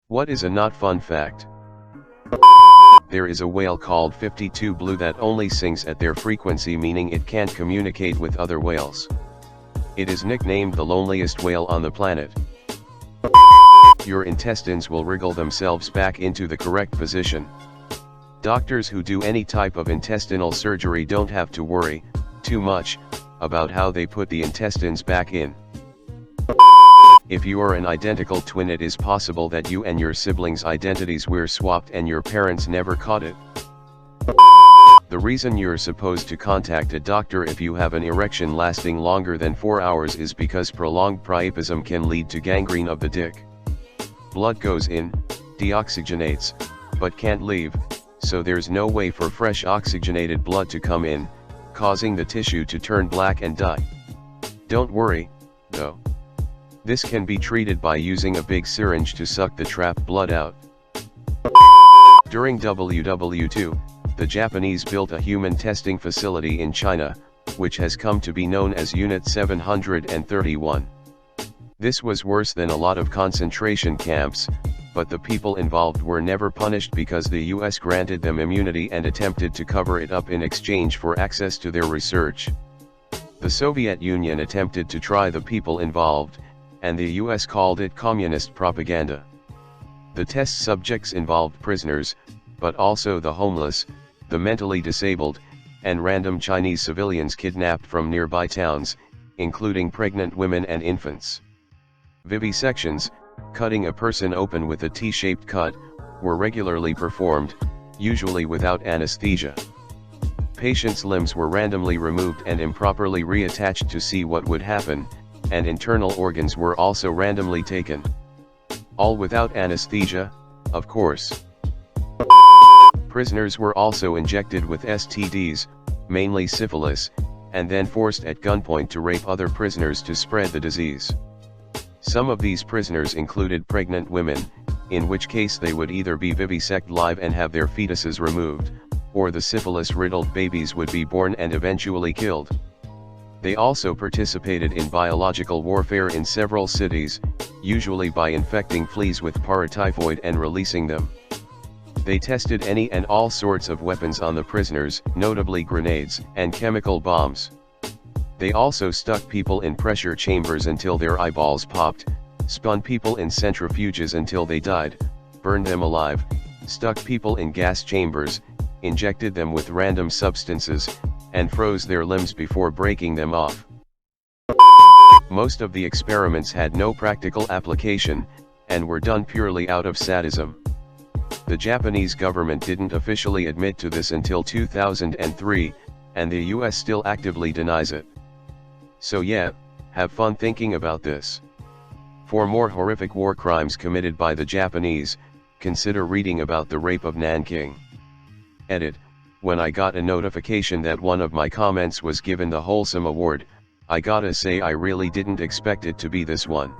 What is a not fun fact? There is a whale called 52 Blue that only sings at their frequency, meaning it can't communicate with other whales. It is nicknamed the loneliest whale on the planet. Your intestines will wriggle themselves back into the correct position. Doctors who do any type of intestinal surgery don't have to worry too much about how they put the intestines back in. If you are an identical twin, it is possible that you and your siblings' identities were swapped and your parents never caught it. The reason you're supposed to contact a doctor if you have an erection lasting longer than 4 hours is because prolonged priapism can lead to gangrene of the dick. Blood goes in, deoxygenates, but can't leave, so there's no way for fresh oxygenated blood to come in, causing the tissue to turn black and die. Don't worry, though. This can be treated by using a big syringe to suck the trapped blood out. During WW2, the Japanese built a human testing facility in China, which has come to be known as Unit 731. This was worse than a lot of concentration camps, but the people involved were never punished because the US granted them immunity and attempted to cover it up in exchange for access to their research. The Soviet Union attempted to try the people involved, and the US called it communist propaganda. The test subjects involved prisoners, but also the homeless, the mentally disabled, and random Chinese civilians kidnapped from nearby towns, including pregnant women and infants. Vivisections, cutting a person open with a T-shaped cut, were regularly performed, usually without anesthesia. Patients' limbs were randomly removed and improperly reattached to see what would happen, and internal organs were also randomly taken. All without anesthesia, of course. Prisoners were also injected with STDs, mainly syphilis, and then forced at gunpoint to rape other prisoners to spread the disease. Some of these prisoners included pregnant women, in which case they would either be vivisected live and have their fetuses removed, or the syphilis-riddled babies would be born and eventually killed. They also participated in biological warfare in several cities, usually by infecting fleas with paratyphoid and releasing them. They tested any and all sorts of weapons on the prisoners, notably grenades and chemical bombs. They also stuck people in pressure chambers until their eyeballs popped, spun people in centrifuges until they died, burned them alive, stuck people in gas chambers, injected them with random substances, and froze their limbs before breaking them off. Most of the experiments had no practical application, and were done purely out of sadism. The Japanese government didn't officially admit to this until 2003, and the US still actively denies it. So yeah, have fun thinking about this. For more horrific war crimes committed by the Japanese, consider reading about the rape of Nanking. Edit. When I got a notification that one of my comments was given the Wholesome Award, I gotta say I really didn't expect it to be this one.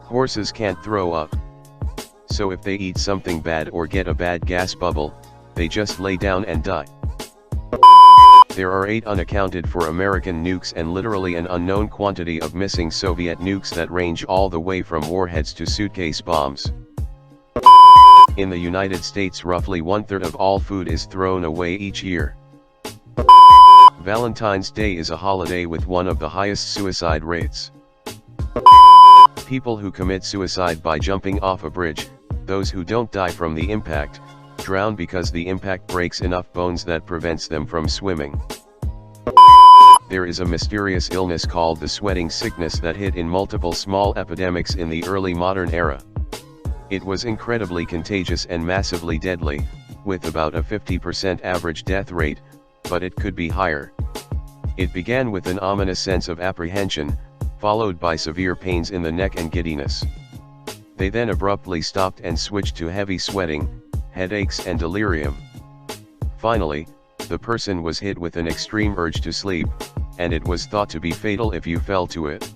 Horses can't throw up. So if they eat something bad or get a bad gas bubble, they just lay down and die. There are 8 unaccounted for American nukes and literally an unknown quantity of missing Soviet nukes that range all the way from warheads to suitcase bombs. In the United States, roughly 1/3 of all food is thrown away each year. Valentine's Day is a holiday with one of the highest suicide rates. People who commit suicide by jumping off a bridge, those who don't die from the impact, drown because the impact breaks enough bones that prevents them from swimming. There is a mysterious illness called the sweating sickness that hit in multiple small epidemics in the early modern era. It was incredibly contagious and massively deadly, with about a 50% average death rate, but it could be higher. It began with an ominous sense of apprehension, followed by severe pains in the neck and giddiness. They then abruptly stopped and switched to heavy sweating, headaches and delirium. Finally, the person was hit with an extreme urge to sleep, and it was thought to be fatal if you fell to it.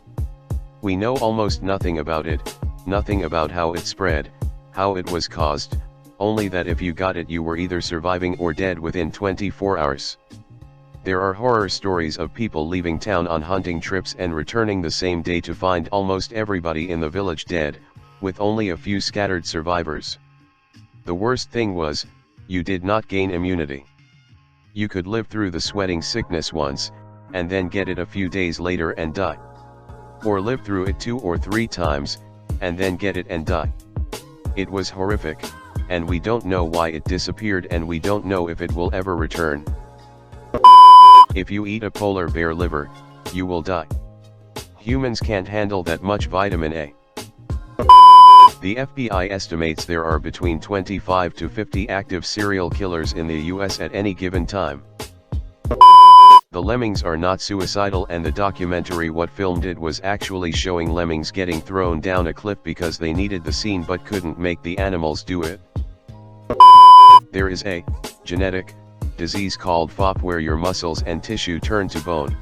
We know almost nothing about it, nothing about how it spread, how it was caused, only that if you got it you were either surviving or dead within 24 hours. There are horror stories of people leaving town on hunting trips and returning the same day to find almost everybody in the village dead, with only a few scattered survivors. The worst thing was, you did not gain immunity. You could live through the sweating sickness once, and then get it a few days later and die. Or live through it 2 or 3 times, and then get it and die. It was horrific, and we don't know why it disappeared, and we don't know if it will ever return. If you eat a polar bear liver, you will die. Humans can't handle that much vitamin A. The FBI estimates there are between 25 to 50 active serial killers in the US at any given time. The lemmings are not suicidal, and the documentary What filmed it was actually showing lemmings getting thrown down a cliff because they needed the scene but couldn't make the animals do it. There is a genetic disease called FOP where your muscles and tissue turn to bone.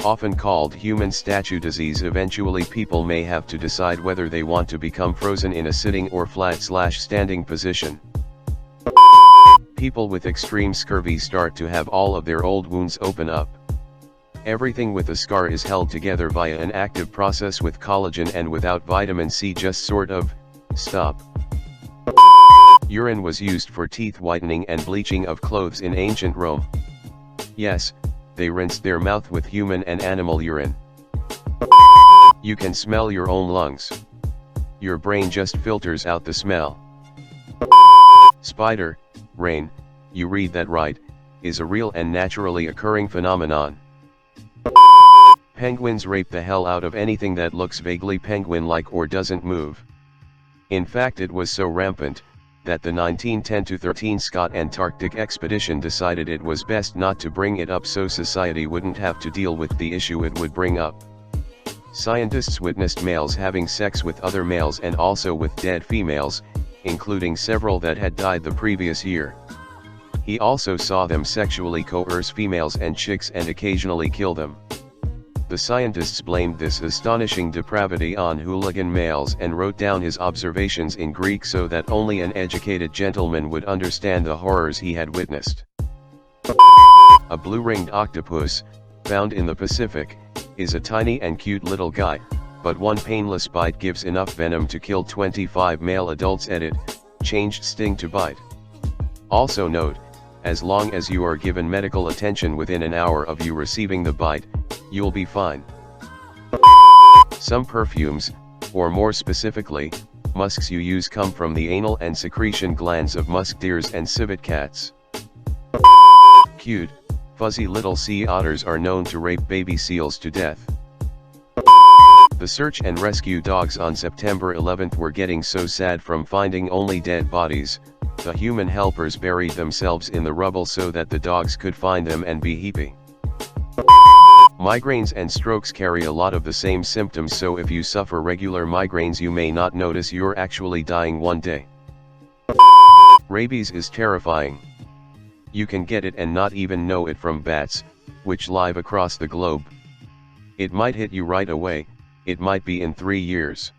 Often called human statue disease, eventually people may have to decide whether they want to become frozen in a sitting or flat/standing position. People with extreme scurvy start to have all of their old wounds open up. Everything with a scar is held together via an active process with collagen, and without vitamin C just sort of stop. Urine was used for teeth whitening and bleaching of clothes in ancient Rome. Yes, they rinsed their mouth with human and animal urine. You can smell your own lungs. Your brain just filters out the smell. Spider rain, you read that right, is a real and naturally occurring phenomenon. Penguins rape the hell out of anything that looks vaguely penguin-like or doesn't move. In fact, it was so rampant, that the 1910-13 Scott Antarctic expedition decided it was best not to bring it up so society wouldn't have to deal with the issue it would bring up. Scientists witnessed males having sex with other males and also with dead females, including several that had died the previous year. He also saw them sexually coerce females and chicks and occasionally kill them. The scientists blamed this astonishing depravity on hooligan males and wrote down his observations in Greek so that only an educated gentleman would understand the horrors he had witnessed. A blue-ringed octopus, found in the Pacific, is a tiny and cute little guy, but one painless bite gives enough venom to kill 25 male adults at it. Changed sting to bite. Also note, as long as you are given medical attention within an hour of you receiving the bite, you'll be fine. Some perfumes, or more specifically, musks you use come from the anal and secretion glands of musk deers and civet cats. Cute, fuzzy little sea otters are known to rape baby seals to death. The search and rescue dogs on September 11th were getting so sad from finding only dead bodies, the human helpers buried themselves in the rubble so that the dogs could find them and be happy. Migraines and strokes carry a lot of the same symptoms, so if you suffer regular migraines you may not notice you're actually dying one day. Rabies is terrifying. You can get it and not even know it from bats, which live across the globe. It might hit you right away. It might be in 3 years.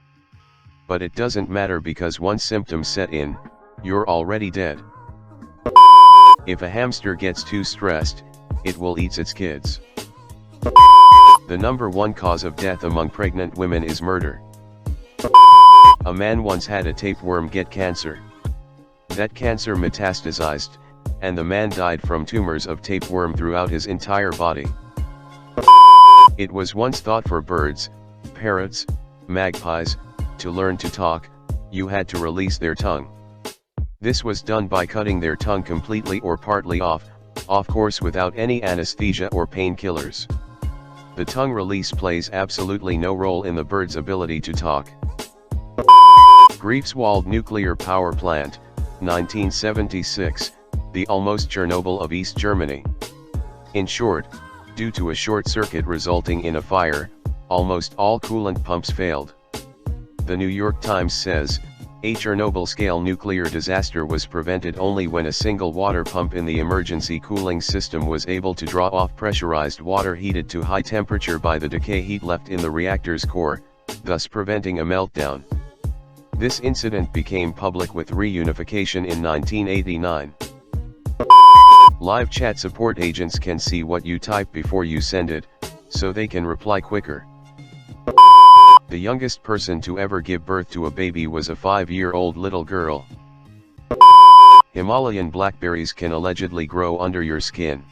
But it doesn't matter because once symptoms set in, you're already dead. If a hamster gets too stressed, it will eat its kids. The #1 cause of death among pregnant women is murder. A man once had a tapeworm get cancer. That cancer metastasized, and the man died from tumors of tapeworm throughout his entire body. It was once thought for birds, parrots, magpies, to learn to talk, you had to release their tongue. This was done by cutting their tongue completely or partly off course without any anesthesia or painkillers. The tongue release plays absolutely no role in the bird's ability to talk. Greifswald Nuclear Power Plant, 1976, the almost Chernobyl of East Germany. In short, due to a short circuit resulting in a fire, almost all coolant pumps failed. The New York Times says, a Chernobyl-scale nuclear disaster was prevented only when a single water pump in the emergency cooling system was able to draw off pressurized water heated to high temperature by the decay heat left in the reactor's core, thus preventing a meltdown. This incident became public with reunification in 1989. Live chat support agents can see what you type before you send it, so they can reply quicker. The youngest person to ever give birth to a baby was a 5-year-old little girl. Himalayan blackberries can allegedly grow under your skin.